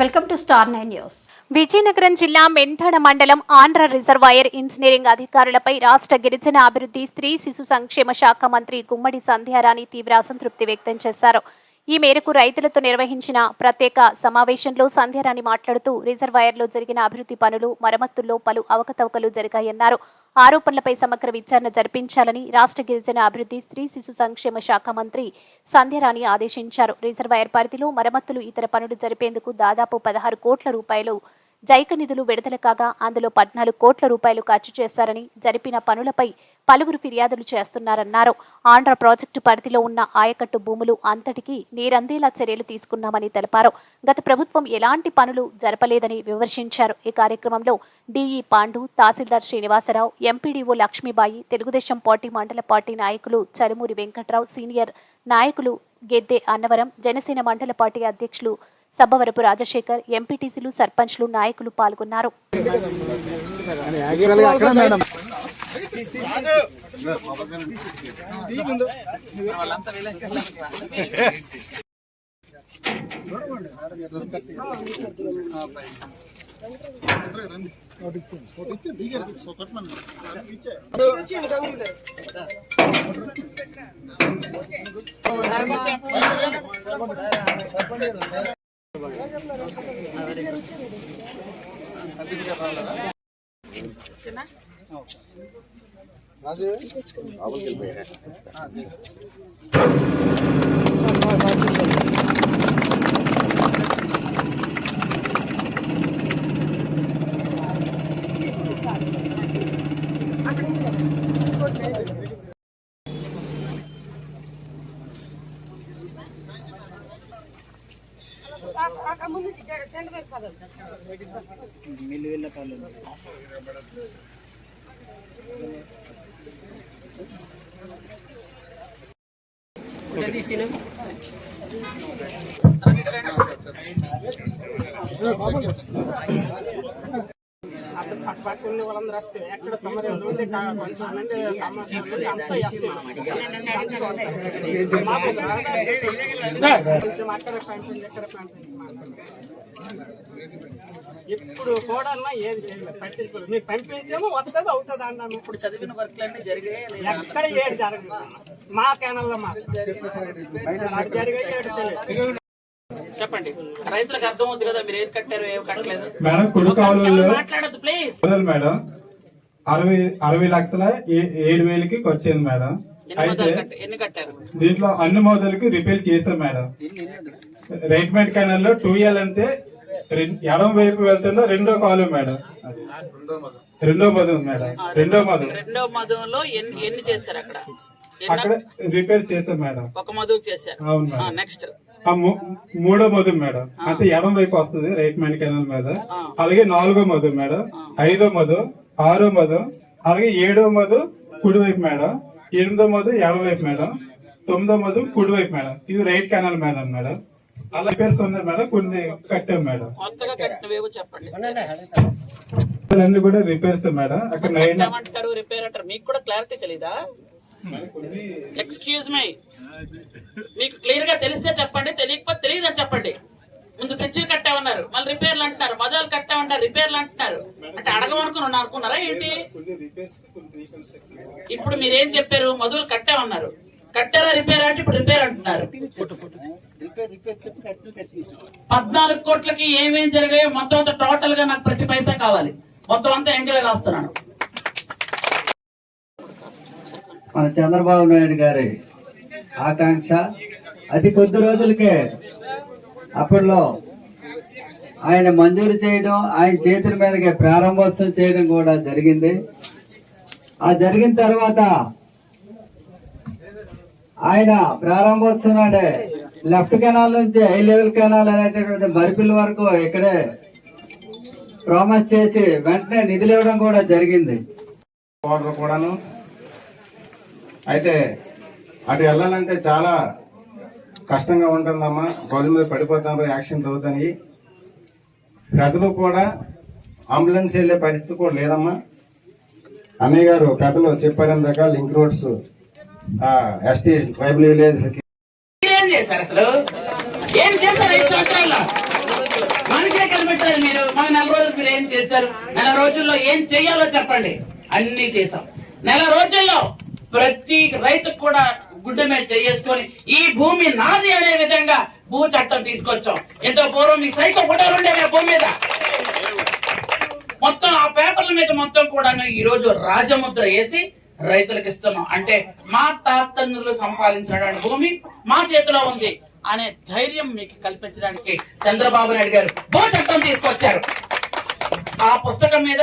Welcome to star 9 news. Vizianagaram జిల్లా మెంటాడ మండలం Andhra reservoir engineering అధికారులపై రాష్ట్ర గిరిజన అభివృద్ధి స్త్రీ శిశు సంక్షేమ శాఖ మంత్రి గుమ్మడి సంధ్యారాణి తీవ్ర అసంతృప్తి వ్యక్తం చేశారు. ఈ మేరకు రైతులతో నిర్వహించిన ప్రత్యేక సమావేశంలో సంధ్యారాణి మాట్లాడుతూ రిజర్వాయర్లో జరిగిన అభివృద్ధి పనులు మరమ్మతుల్లో పలు అవకతవకలు జరిగాయన్నారు. ఆరోపణలపై సమగ్ర విచారణ జరిపించాలని రాష్ట్ర గిరిజన అభివృద్ధి స్త్రీ శిశు సంక్షేమ శాఖ మంత్రి సంధ్యారాణి ఆదేశించారు. రిజర్వాయర్ పరిధిలో మరమ్మతులు ఇతర పనులు జరిపేందుకు దాదాపు 16 కోట్ల రూపాయలు జైక నిధులు విడుదల కాగా అందులో 14 కోట్ల రూపాయలు ఖర్చు చేశారని, జరిపిన పనులపై పలువురు ఫిర్యాదులు చేస్తున్నారన్నారు. ఆంధ్ర ప్రాజెక్టు పరిధిలో ఉన్న ఆయకట్టు భూములు అంతటికీ నీరందేలా చర్యలు తీసుకున్నామని తెలిపారు. గత ప్రభుత్వం ఎలాంటి పనులు జరపలేదని విమర్శించారు. ఈ కార్యక్రమంలో డిఈ పాండు, తహసీల్దార్ శ్రీనివాసరావు, ఎంపీడీఓ లక్ష్మీబాయి, తెలుగుదేశం పార్టీ మండల పార్టీ నాయకులు చరుమూరి వెంకట్రావు, సీనియర్ నాయకులు గెద్దె అన్నవరం, జనసేన మండల పార్టీ అధ్యక్షులు సబ్బవరపు రాజశేఖర్, ఎంపీటీసీలు, సర్పంచ్లు, నాయకులు పాల్గొన్నారు. వాళ్ళందరూ ఎక్కడ తొమ్మిది నుండి కొంచెం నుండి కొంచెం అక్కడ పంపించి ఎక్కడ పంపించి ఇప్పుడు కూడా ఏది చేయలేదు. పట్టించుకోలేదు. మీరు పంపించాము వస్తుంది అవుతుంది అన్నాము. ఇప్పుడు చదివిన వర్క్లు అన్ని జరిగాయి. ఎక్కడ ఏడు జరగదు. మా కెనాల్లో మాకు జరిగాయి ఏడు తెలియదు. చెప్పండి, రైతులకు అర్థం అవుతుంది కదా మీరు ఏది కట్టారు ఏమి కట్టలేదు. మేడం కుడుకావులలో మాట్లాడద్దు ప్లీజ్. మేడం 60 లక్షల 7,000కి వచ్చింది మేడం. అయితే ఎన్ని కట్టారు? దీంట్లో అన్ని మోదలకి రిపేర్ చేశాం మేడం. రైట్ మైట్ కెనాల్ లో 2L అంతే ఎడమ వైపు వెళ్తున్న రెండో కాలు మేడం. రెండో మధు మేడం. రెండో మధులో ఎన్ని చేశారు? అక్కడ రిపేర్ చేశాం మేడం. ఒక మధువు చేశారు. అవును మేడం. నెక్స్ట్ మూడో మధు మేడం. అంటే ఎడమ వైపు వస్తుంది రైట్ మైన్ కెనాల్ మీద. అలాగే 4వ మధు మేడం, 5వ మధు, 6వ మధు, అలాగే 7వ మధు కుడివైపు మేడం, 8వ మధు ఎడమవైపు మేడం, 9వ మధు కుడివైపు మేడం. ఇది రైట్ కెనాల్ మేడం. అలా రిపేర్స్ ఉన్నాయి మేడం. కొన్ని కట్టాం మేడం. అన్ని కూడా రిపేర్స్ మేడం. అక్కడ రిపేర్ అంటారు. మీకు కూడా క్లారిటీ తెలీదా? ఎక్స్క్యూజ్ మై, మీకు క్లియర్ గా తెలిస్తే చెప్పండి, తెలియకపోతే తెలియదని చెప్పండి. ముందు బ్రిడ్జిలు కట్టామన్నారు, మళ్ళీ రిపేర్లు అంటున్నారు. మజాలు కట్టామంటారు, రిపేర్లు అంటున్నారు. అంటే అడగమనుకుని అనుకున్నారా ఏంటి? ఇప్పుడు మీరేం చెప్పారు? మధువులు కట్టామన్నారు. కట్టారా రిపేర్ అంటే ఇప్పుడు రిపేర్ అంటున్నారు. 14 కోట్లకి ఏమేం జరిగాయో మొత్తం అంతా టోటల్ గా నాకు ప్రతి పైసా కావాలి. మొత్తం అంతా ఎంజాయ్ రాస్తున్నాను. మన చంద్రబాబు నాయుడు గారి ఆకాంక్ష అతి కొద్ది రోజులకే అప్పట్లో ఆయన మంజూరు చేయడం, ఆయన చేతుల మీదకి ప్రారంభోత్సవం చేయడం కూడా జరిగింది. ఆ జరిగిన తర్వాత ఆయన ప్రారంభోత్సవం నాడే లెఫ్ట్ కెనాల్ నుంచి హై లెవెల్ కెనాల్ అనేటటువంటి మరిపిల్ల వరకు ఇక్కడే ప్రామిస్ చేసి వెంటనే నిధులు ఇవ్వడం కూడా జరిగింది. కూడాను అయితే అటు వెళ్ళాలంటే చాలా కష్టంగా ఉంటుందమ్మా. రోజు మీద పడిపోతాం, యాక్సిడెంట్ అవుతాయి. ప్రజలు కూడా అంబులెన్స్ వెళ్ళే పరిస్థితి కూడా లేదమ్మా. అన్నయ్య గారు కథలో చెప్పారందాక link roads ST tribal village ఏం చేశారు? అసలు ఏం చేశారు 5 సంవత్సరాల్లో? మనిషే కనిపెట్టారు మీరు. మన నెల రోజులు మీరు ఏం చేశారు? నెల రోజుల్లో ఏం చెయ్యాలో చెప్పండి. అన్ని చేశాం. నెల రోజుల్లో ప్రతి రైతుకు కూడా గుడ్డ మీద చేసుకొని ఈ భూమి నాది అనే విధంగా భూ చట్టం తీసుకొచ్చాం. ఎంతో పూర్వం మీ సైకో ఫోటోలు ఉండేవి ఆ భూమి మీద. మొత్తం ఆ పేపర్ల మీద మొత్తం కూడా ఈ రోజు రాజముద్ర వేసి రైతులకు ఇస్తున్నాం. అంటే మా తాతన్నులు సంపాదించినటువంటి భూమి మా చేతిలో ఉంది అనే ధైర్యం మీకు కల్పించడానికి చంద్రబాబు నాయుడు గారు భూ చట్టం తీసుకొచ్చారు. ఆ పుస్తకం మీద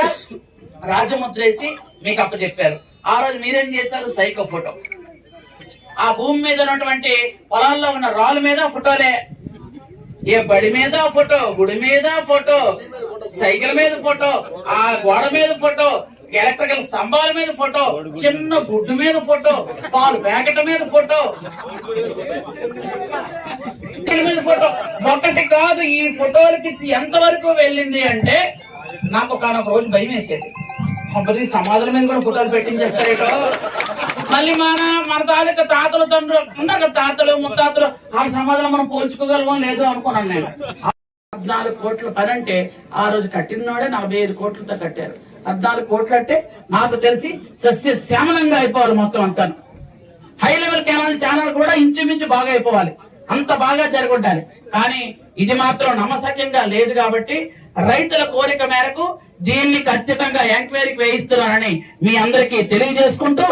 రాజముద్ర వేసి మీకు అప్పచెప్పారు. ఆ రోజు మీరేం చేశారు? Psycho photo. ఆ భూమి మీద ఉన్నటువంటి పొలాల్లో ఉన్న రాళ్ళ మీద ఫోటోలే. ఏ బడి మీద ఫోటో, గుడి మీద ఫోటో, సైకిల్ మీద ఫోటో, ఆ గోడ మీద ఫోటో, ఎలక్ట్రికల్ స్తంభాల మీద ఫోటో, చిన్న గుడ్డు మీద ఫోటో, పాలు ప్యాకెట్ మీద ఫోటో, మీద ఫోటో. ఒకటి కాదు, ఈ ఫోటోల పిచ్చి ఎంతవరకు వెళ్ళింది అంటే నాకు ఒక రోజు భయం వేసేది. సమాధుల మీద కూడా ఫోటోలు పెట్టించేస్తారేటో. మళ్ళీ మన తాలూకా తాతలు తండ్రులు ఉన్నారు కదా, తాతలు ముత్తాతలు, ఆ సమాధులు మనం పోల్చుకోగలమో లేదో అనుకున్నాను నేను. 14 కోట్ల పని అంటే ఆ రోజు కట్టినోడే 45 కోట్లతో కట్టారు. 14 కోట్లు అంటే నాకు తెలిసి సస్యశ్యామలంగా అయిపోవాలి మొత్తం అంతా. హై లెవెల్ ఛానల్ కూడా ఇంచుమించు బాగా అయిపోవాలి, అంత బాగా జరుగుండాలి. కానీ ఇది మాత్రం నమ్మశక్యంగా లేదు. కాబట్టి రైతుల కోరిక మేరకు దీన్ని ఖచ్చితంగా ఎంక్వైరీకి వేయిస్తున్నానని మీ అందరికీ తెలియజేసుకుంటూ